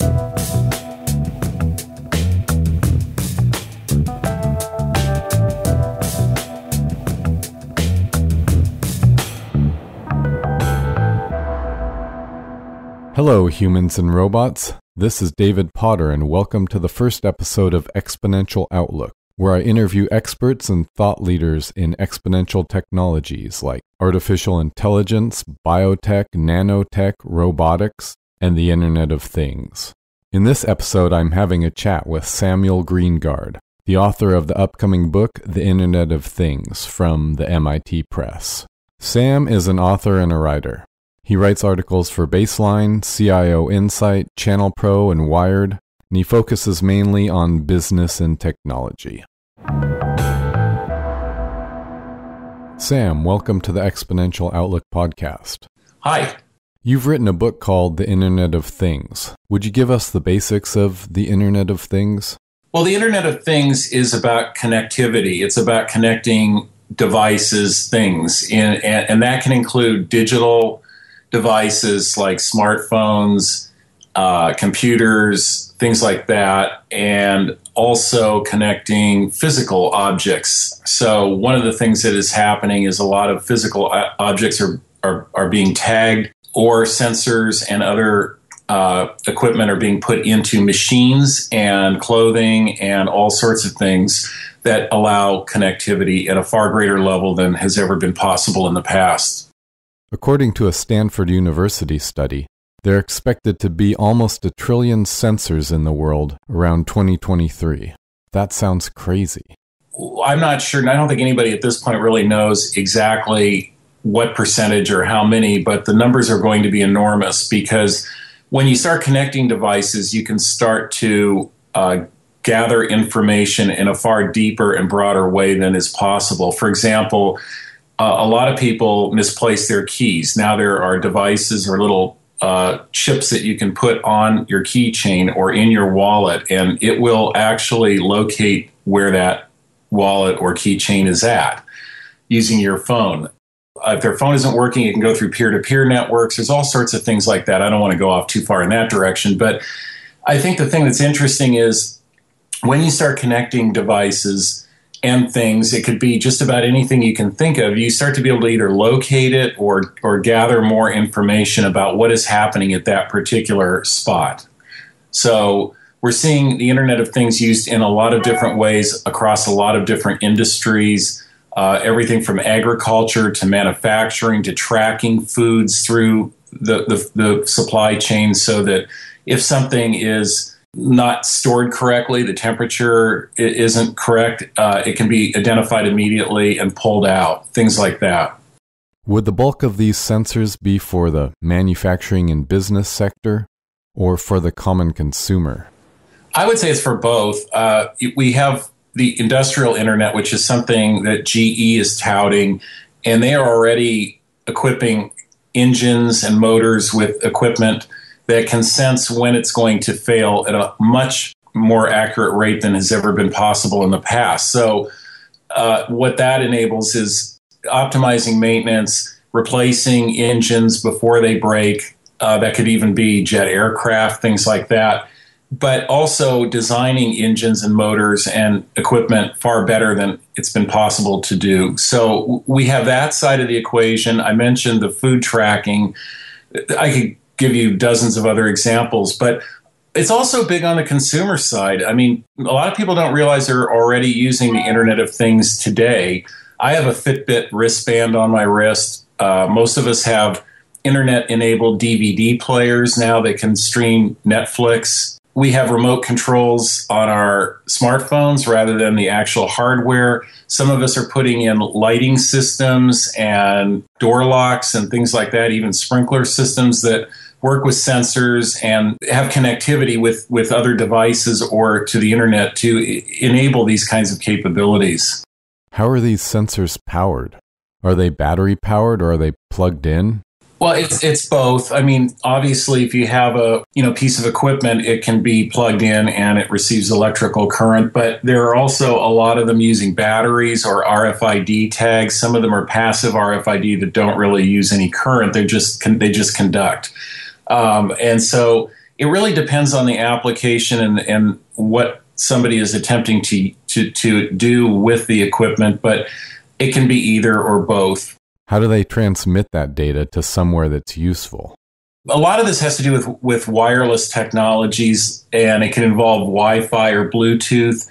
Hello, humans and robots. This is David Potter, and welcome to the first episode of Exponential Outlook, where I interview experts and thought leaders in exponential technologies like artificial intelligence, biotech, nanotech, robotics, and the Internet of Things. In this episode, I'm having a chat with Sam Greengard, the author of the upcoming book, The Internet of Things, from the MIT Press. Sam is an author and a writer. He writes articles for Baseline, CIO Insight, Channel Pro, and Wired, and he focuses mainly on business and technology. Sam, welcome to the Exponential Outlook podcast. Hi. You've written a book called The Internet of Things. Would you give us the basics of the Internet of Things? Well, the Internet of Things is about connectivity. It's about connecting devices, things, and that can include digital devices like smartphones, computers, things like that, and also connecting physical objects. So one of the things that is happening is a lot of physical objects are being tagged, or sensors and other equipment are being put into machines and clothing and all sorts of things that allow connectivity at a far greater level than has ever been possible in the past. According to a Stanford University study, there are expected to be almost 1 trillion sensors in the world around 2023. That sounds crazy. I'm not sure, and I don't think anybody at this point really knows exactly what percentage or how many, but the numbers are going to be enormous because when you start connecting devices, you can start to gather information in a far deeper and broader way than is possible. For example, a lot of people misplace their keys. Now there are devices or little chips that you can put on your keychain or in your wallet, and it will actually locate where that wallet or keychain is at using your phone. If their phone isn't working, it can go through peer-to-peer networks. There's all sorts of things like that. I don't want to go off too far in that direction, but I think the thing that's interesting is when you start connecting devices and things, it could be just about anything you can think of. You start to be able to either locate it or gather more information about what is happening at that particular spot. So we're seeing the Internet of Things used in a lot of different ways across a lot of different industries, everything from agriculture to manufacturing to tracking foods through the supply chain, so that if something is not stored correctly, the temperature isn't correct, it can be identified immediately and pulled out, things like that. Would the bulk of these sensors be for the manufacturing and business sector or for the common consumer? I would say it's for both. We have the industrial internet, which is something that GE is touting, and they are already equipping engines and motors with equipment that can sense when it's going to fail at a much more accurate rate than has ever been possible in the past. So what that enables is optimizing maintenance, replacing engines before they break. That could even be jet aircraft, things like that. But also designing engines and motors and equipment far better than it's been possible to do. So we have that side of the equation. I mentioned the food tracking. I could give you dozens of other examples, but it's also big on the consumer side. I mean, a lot of people don't realize they're already using the Internet of Things today. I have a Fitbit wristband on my wrist. Most of us have Internet-enabled DVD players now that can stream Netflix. We have remote controls on our smartphones rather than the actual hardware. Some of us are putting in lighting systems and door locks and things like that, even sprinkler systems that work with sensors and have connectivity with other devices or to the internet to enable these kinds of capabilities. How are these sensors powered? Are they battery powered or are they plugged in? Well, it's both. I mean, obviously, if you have a piece of equipment, it can be plugged in and it receives electrical current. But there are also a lot of them using batteries or RFID tags. Some of them are passive RFID that don't really use any current. They just conduct. And so it really depends on the application and what somebody is attempting to do with the equipment, but it can be either or both. How do they transmit that data to somewhere that's useful? A lot of this has to do with wireless technologies, and it can involve Wi-Fi or Bluetooth.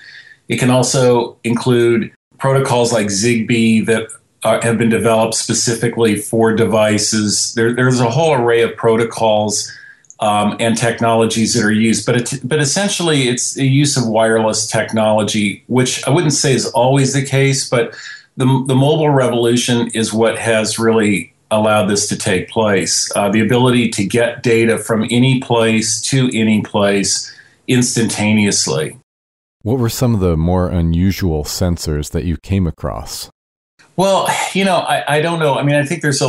It can also include protocols like Zigbee that have been developed specifically for devices. There's a whole array of protocols and technologies that are used, but essentially it's the use of wireless technology, which I wouldn't say is always the case, but the mobile revolution is what has really allowed this to take place. The ability to get data from any place to any place instantaneously. What were some of the more unusual sensors that you came across? Well, I don't know. I mean, I think there's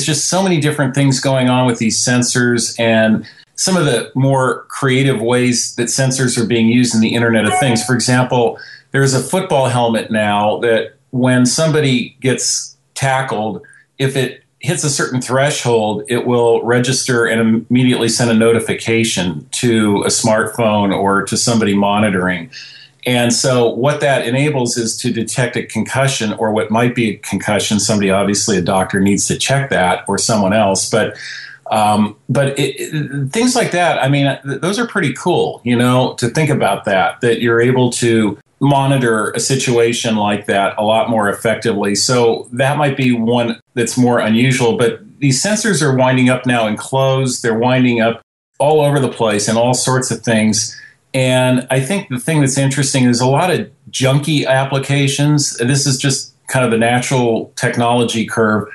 just so many different things going on with these sensors, and some of the more creative ways that sensors are being used in the Internet of Things. For example, there's a football helmet now that when somebody gets tackled, if it hits a certain threshold, it will register and immediately send a notification to a smartphone or to somebody monitoring. And so what that enables is to detect a concussion or what might be a concussion. Somebody, obviously a doctor, needs to check that, or someone else. But things like that, I mean, those are pretty cool, to think about that you're able to monitor a situation like that a lot more effectively. So that might be one that's more unusual. But these sensors are winding up now in clothes. They're winding up all over the place in all sorts of things. And I think the thing that's interesting is a lot of junky applications. This is just kind of the natural technology curve.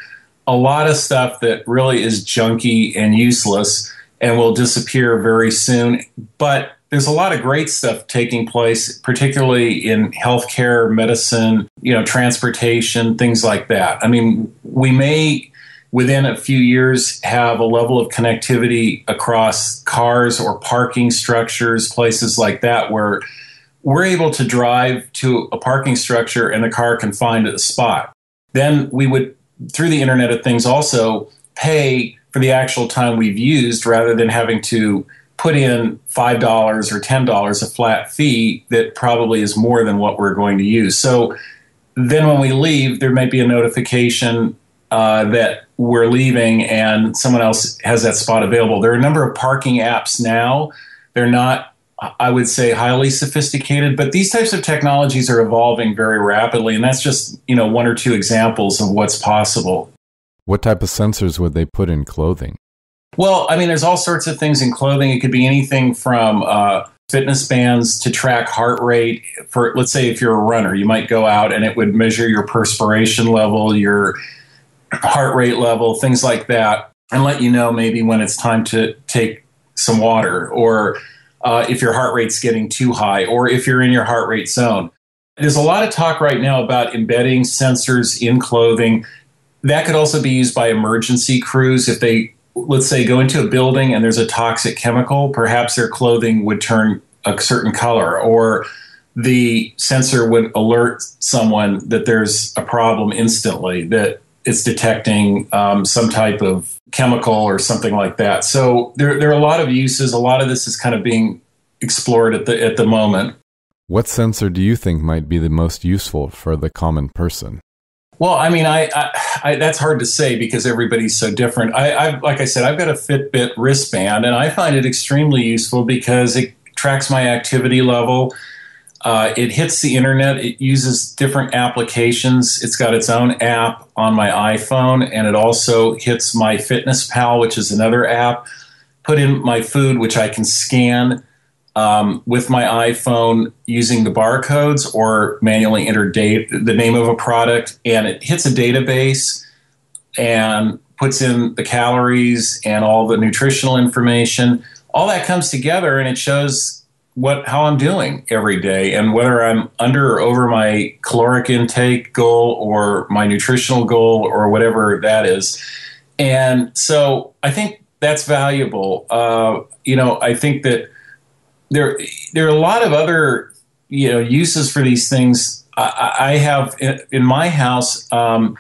A lot of stuff that really is junky and useless and will disappear very soon. But there's a lot of great stuff taking place, particularly in healthcare, medicine, transportation, things like that. I mean, we may, within a few years, have a level of connectivity across cars or parking structures, places like that, where we're able to drive to a parking structure and the car can find a spot. Then we would, through the Internet of Things, also pay for the actual time we've used rather than having to put in $5 or $10 a flat fee that probably is more than what we're going to use. So then when we leave, there might be a notification that we're leaving and someone else has that spot available. There are a number of parking apps now. They're not, I would say, highly sophisticated, but these types of technologies are evolving very rapidly, and that's just, one or two examples of what's possible. What type of sensors would they put in clothing? Well, I mean, there's all sorts of things in clothing. It could be anything from fitness bands to track heart rate. For, let's say, if you're a runner, you might go out and it would measure your perspiration level, your heart rate level, things like that, and let you know maybe when it's time to take some water, or if your heart rate's getting too high, or if you're in your heart rate zone. There's a lot of talk right now about embedding sensors in clothing. That could also be used by emergency crews. If they, let's say, go into a building and there's a toxic chemical, perhaps their clothing would turn a certain color, or the sensor would alert someone that there's a problem instantly, that it's detecting some type of chemical or something like that. So there are a lot of uses. A lot of this is kind of being explored at the moment. What sensor do you think might be the most useful for the common person? Well, I mean, I that's hard to say because everybody's so different. Like I said, I've got a Fitbit wristband, and I find it extremely useful because it tracks my activity level. It hits the internet. It uses different applications. It's got its own app on my iPhone, and it also hits my FitnessPal, which is another app. Put in my food, which I can scan with my iPhone using the barcodes, or manually enter the name of a product, and it hits a database and puts in the calories and all the nutritional information. All that comes together, and it shows how I'm doing every day, and whether I'm under or over my caloric intake goal or my nutritional goal or whatever that is. And so I think that's valuable. I think that there are a lot of other uses for these things. I have in my house an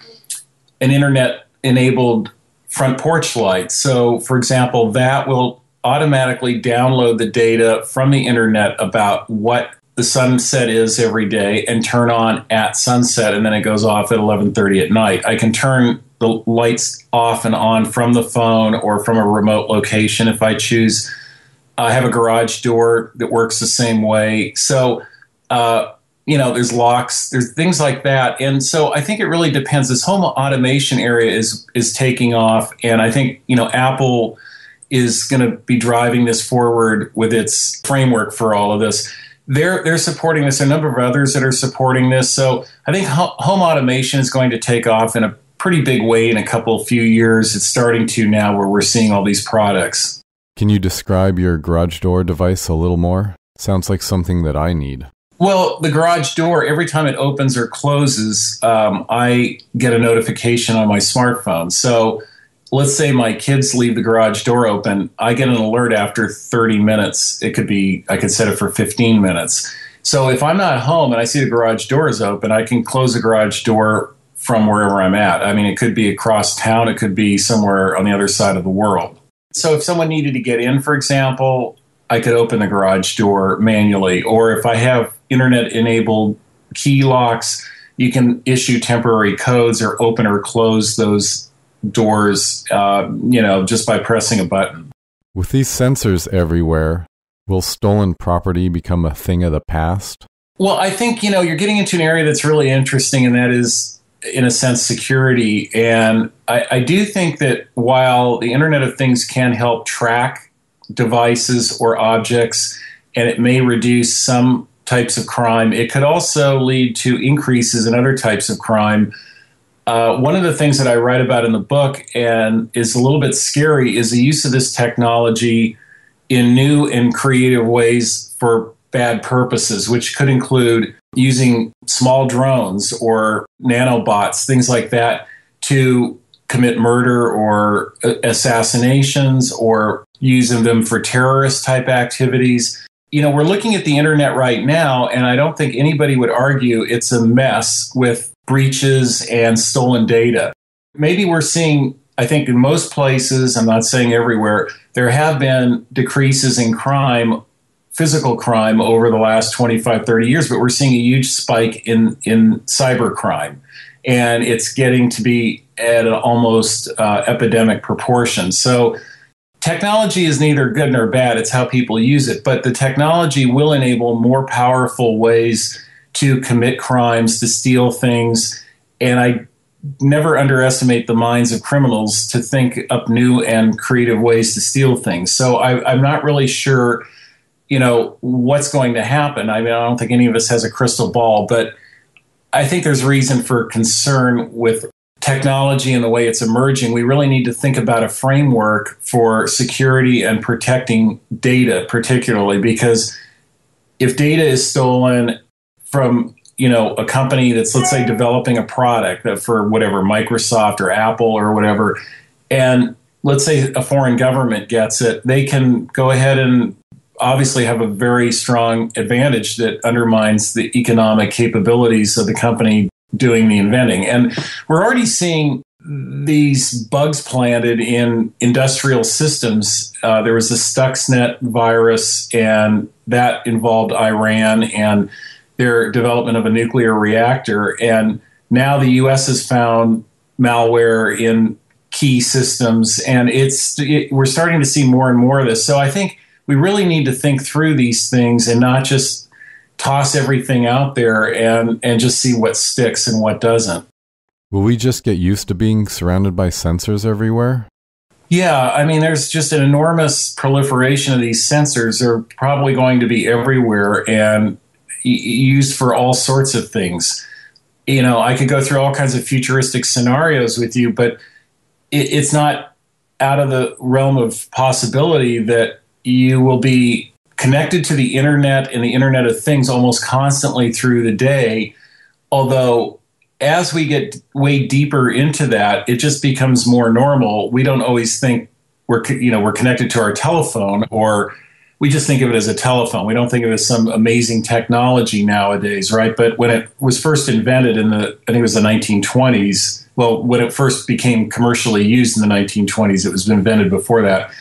internet enabled front porch light. So, for example, that will automatically download the data from the internet about what the sunset is every day and turn on at sunset, and then it goes off at 11:30 at night. I can turn the lights off and on from the phone or from a remote location if I choose. I have a garage door that works the same way. So, there's locks, there's things like that. And so I think it really depends. This home automation area is taking off. And I think, Apple is going to be driving this forward with its framework for all of this. They're supporting this. A number of others that are supporting this. So I think home automation is going to take off in a pretty big way in a few years. It's starting to now, where we're seeing all these products. Can you describe your garage door device a little more? Sounds like something that I need. Well, the garage door, every time it opens or closes, I get a notification on my smartphone. So let's say my kids leave the garage door open, I get an alert after 30 minutes. I could set it for 15 minutes. So if I'm not home and I see the garage door is open, I can close the garage door from wherever I'm at. I mean, it could be across town. It could be somewhere on the other side of the world. So if someone needed to get in, for example, I could open the garage door manually. Or if I have internet-enabled key locks, you can issue temporary codes or open or close those doors, just by pressing a button. With these sensors everywhere, will stolen property become a thing of the past? Well, I think, you're getting into an area that's really interesting, and that is, in a sense, security. And I do think that while the Internet of Things can help track devices or objects, and it may reduce some types of crime, it could also lead to increases in other types of crime. One of the things that I write about in the book, and is a little bit scary, is the use of this technology in new and creative ways for bad purposes, which could include using small drones or nanobots, things like that, to commit murder or assassinations, or using them for terrorist type activities. We're looking at the internet right now, and I don't think anybody would argue it's a mess with breaches and stolen data. Maybe we're seeing, I think in most places, I'm not saying everywhere, there have been decreases in crime, physical crime, over the last 25, 30 years, but we're seeing a huge spike in cyber crime. And it's getting to be at an almost epidemic proportion. So technology is neither good nor bad. It's how people use it. But the technology will enable more powerful ways to commit crimes, to steal things. And I never underestimate the minds of criminals to think up new and creative ways to steal things. So I'm not really sure, what's going to happen. I mean, I don't think any of us has a crystal ball, but I think there's reason for concern with technology and the way it's emerging. We really need to think about a framework for security and protecting data, particularly because if data is stolen from, a company that's, let's say, developing a product that for whatever, Microsoft or Apple or whatever, and let's say a foreign government gets it, they can go ahead and obviously have a very strong advantage that undermines the economic capabilities of the company doing the inventing. And we're already seeing these bugs planted in industrial systems. There was the Stuxnet virus, and that involved Iran and their development of a nuclear reactor. And now the U.S. has found malware in key systems, and we're starting to see more and more of this. So I think we really need to think through these things and not just toss everything out there and just see what sticks and what doesn't. Will we just get used to being surrounded by sensors everywhere? Yeah, I mean, there's just an enormous proliferation of these sensors. They're probably going to be everywhere and used for all sorts of things. I could go through all kinds of futuristic scenarios with you, but it's not out of the realm of possibility that you will be connected to the internet and the Internet of Things almost constantly through the day. Although as we get way deeper into that, it just becomes more normal. We don't always think we're connected to our telephone, or we just think of it as a telephone. We don't think of it as some amazing technology nowadays, right? But when it was first invented I think it was the 1920s, well, when it first became commercially used in the 1920s, it was invented before that.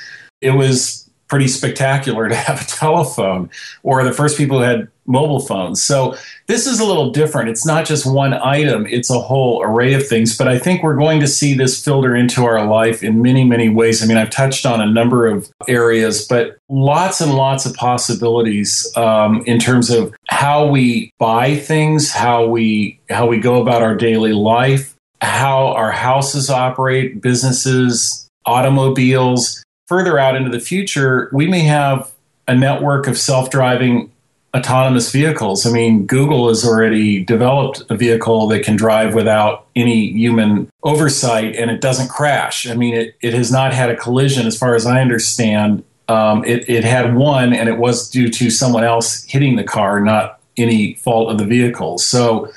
It was pretty spectacular to have a telephone, or the first people who had mobile phones. So this is a little different. It's not just one item, it's a whole array of things. But I think we're going to see this filter into our life in many, many ways. I mean, I've touched on a number of areas, but lots and lots of possibilities in terms of how we buy things, how we go about our daily life, how our houses operate, businesses, automobiles. Further out into the future, we may have a network of self-driving autonomous vehicles. I mean, Google has already developed a vehicle that can drive without any human oversight, and it doesn't crash. I mean, it has not had a collision, as far as I understand. It had one, and it was due to someone else hitting the car, not any fault of the vehicle. So,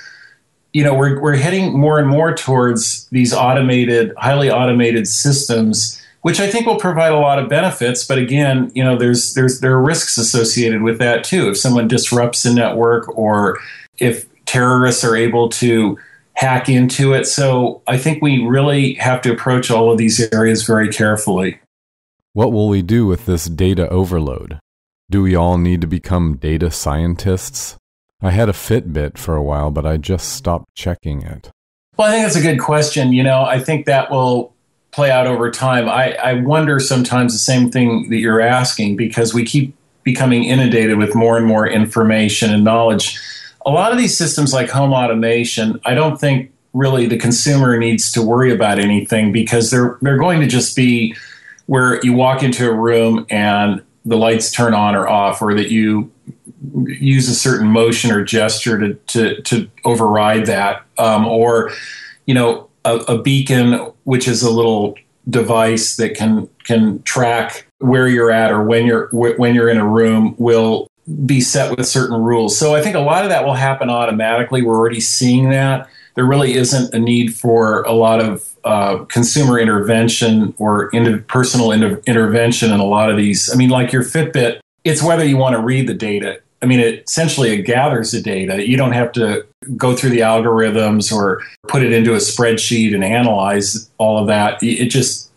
we're heading more and more towards these highly automated systems, which I think will provide a lot of benefits. But again, there are risks associated with that too. If someone disrupts the network, or if terrorists are able to hack into it. So I think we really have to approach all of these areas very carefully. What will we do with this data overload? Do we all need to become data scientists? I had a Fitbit for a while, but I just stopped checking it. Well, I think that's a good question. I think that will play out over time. I wonder sometimes the same thing that you're asking, because we keep becoming inundated with more and more information and knowledge. A lot of these systems like home automation, I don't think really the consumer needs to worry about anything, because they're going to just be where you walk into a room and the lights turn on or off, or that you use a certain motion or gesture to override that, or a beacon, which is a little device that can track where you're at, or when you're in a room, will be set with certain rules. So I think a lot of that will happen automatically. We're already seeing that. There really isn't a need for a lot of consumer intervention or personal intervention in a lot of these. I mean, like your Fitbit, it's whether you want to read the data. I mean, it gathers the data. You don't have to go through the algorithms or put it into a spreadsheet and analyze all of that. It just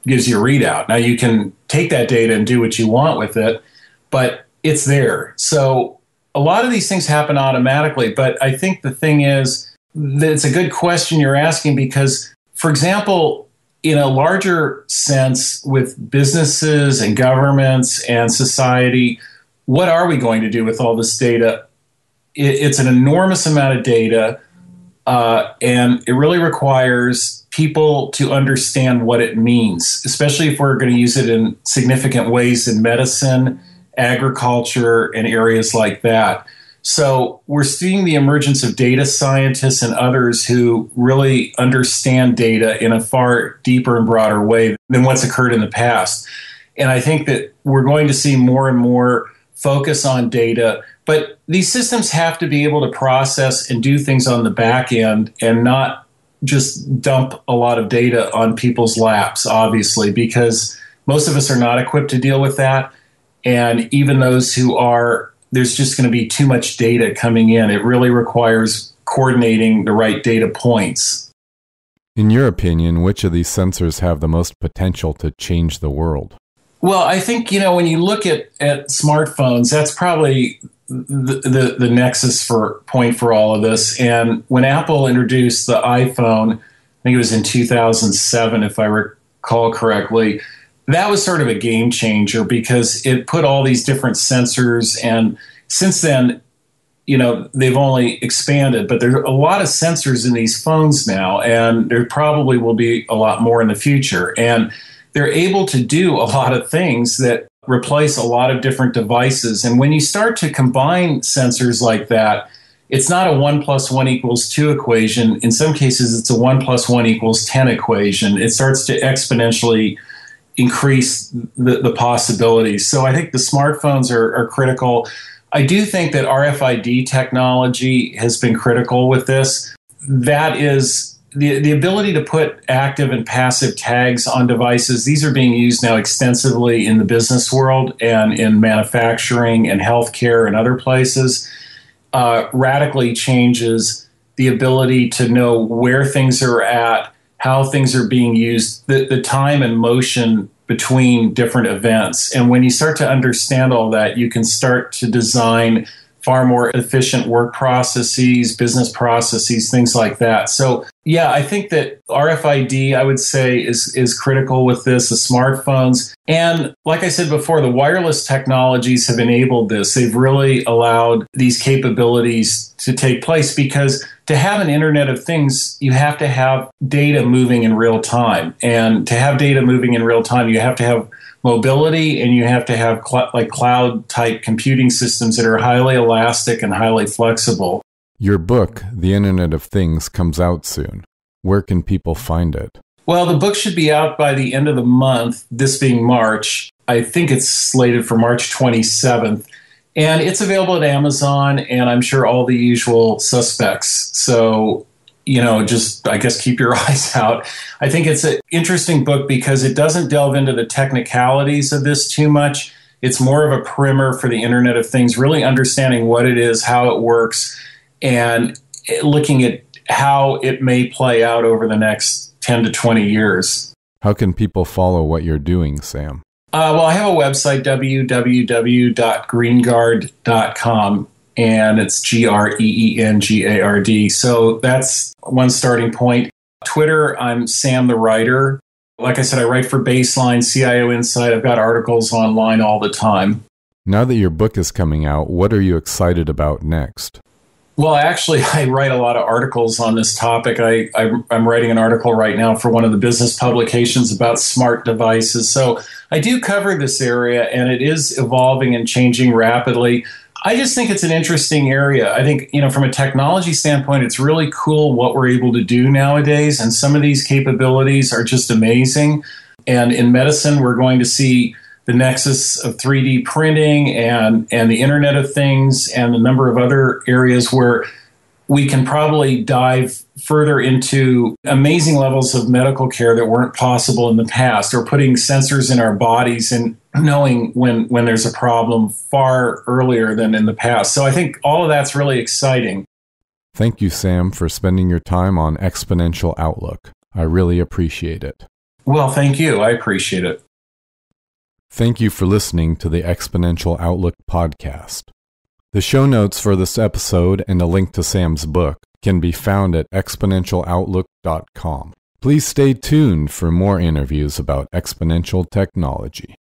gives you a readout. Now, you can take that data and do what you want with it, but it's there. So a lot of these things happen automatically. But I think the thing is that it's a good question you're asking, because, for example, in a larger sense with businesses and governments and society, what are we going to do with all this data? It's an enormous amount of data, and it really requires people to understand what it means, especially if we're going to use it in significant ways in medicine, agriculture, and areas like that. So we're seeing the emergence of data scientists and others who really understand data in a far deeper and broader way than what's occurred in the past. And I think that we're going to see more and more focus on data, but these systems have to be able to process and do things on the back end and not just dump a lot of data on people's laps, obviously, because most of us are not equipped to deal with that. And even those who are, there's just going to be too much data coming in. It really requires coordinating the right data points. In your opinion, which of these sensors have the most potential to change the world? Well, I think, when you look at smartphones, that's probably the nexus point for all of this. And when Apple introduced the iPhone, I think it was in 2007, if I recall correctly, that was sort of a game changer, because it put all these different sensors. And since then, they've only expanded, but there are a lot of sensors in these phones now, and there probably will be a lot more in the future. And they're able to do a lot of things that replace a lot of different devices. And when you start to combine sensors like that, it's not a 1 + 1 = 2 equation. In some cases, it's a 1 + 1 = 10 equation. It starts to exponentially increase the possibilities. So I think the smartphones are critical. I do think that RFID technology has been critical with this. That is the ability to put active and passive tags on devices. These are being used now extensively in the business world and in manufacturing and healthcare and other places. Radically changes the ability to know where things are at, how things are being used, the time and motion between different events. And when you start to understand all that, you can start to design far more efficient work processes, business processes, things like that. So, yeah, I think that RFID, I would say, is critical with this, the smartphones. And like I said before, the wireless technologies have enabled this. They've really allowed these capabilities to take place because to have an Internet of Things, you have to have data moving in real time. And to have data moving in real time, you have to have mobility, and you have to have cloud-type computing systems that are highly elastic and highly flexible. Your book, The Internet of Things, comes out soon. Where can people find it? Well, the book should be out by the end of the month, this being March. I think it's slated for March 27th. And it's available at Amazon, and I'm sure all the usual suspects. So, just, I guess, keep your eyes out. I think it's an interesting book because it doesn't delve into the technicalities of this too much. It's more of a primer for the Internet of Things, really understanding what it is, how it works, and looking at how it may play out over the next 10 to 20 years. How can people follow what you're doing, Sam? Well, I have a website, www.greengard.com. And it's Greengard. So that's one starting point. Twitter, I'm Sam the Writer. Like I said, I write for Baseline, CIO Insight. I've got articles online all the time. Now that your book is coming out, what are you excited about next? Well, actually, I write a lot of articles on this topic. I'm writing an article right now for one of the business publications about smart devices. So I do cover this area, and it is evolving and changing rapidly. I just think it's an interesting area. I think, from a technology standpoint, it's really cool what we're able to do nowadays. And some of these capabilities are just amazing. And in medicine, we're going to see the nexus of 3D printing and the Internet of Things and a number of other areas where we can probably dive further into amazing levels of medical care that weren't possible in the past, or putting sensors in our bodies and knowing when there's a problem far earlier than in the past. So I think all of that's really exciting. Thank you, Sam, for spending your time on Exponential Outlook. I really appreciate it. Well, thank you. I appreciate it. Thank you for listening to the Exponential Outlook podcast. The show notes for this episode and a link to Sam's book can be found at exponentialoutlook.com. Please stay tuned for more interviews about exponential technology.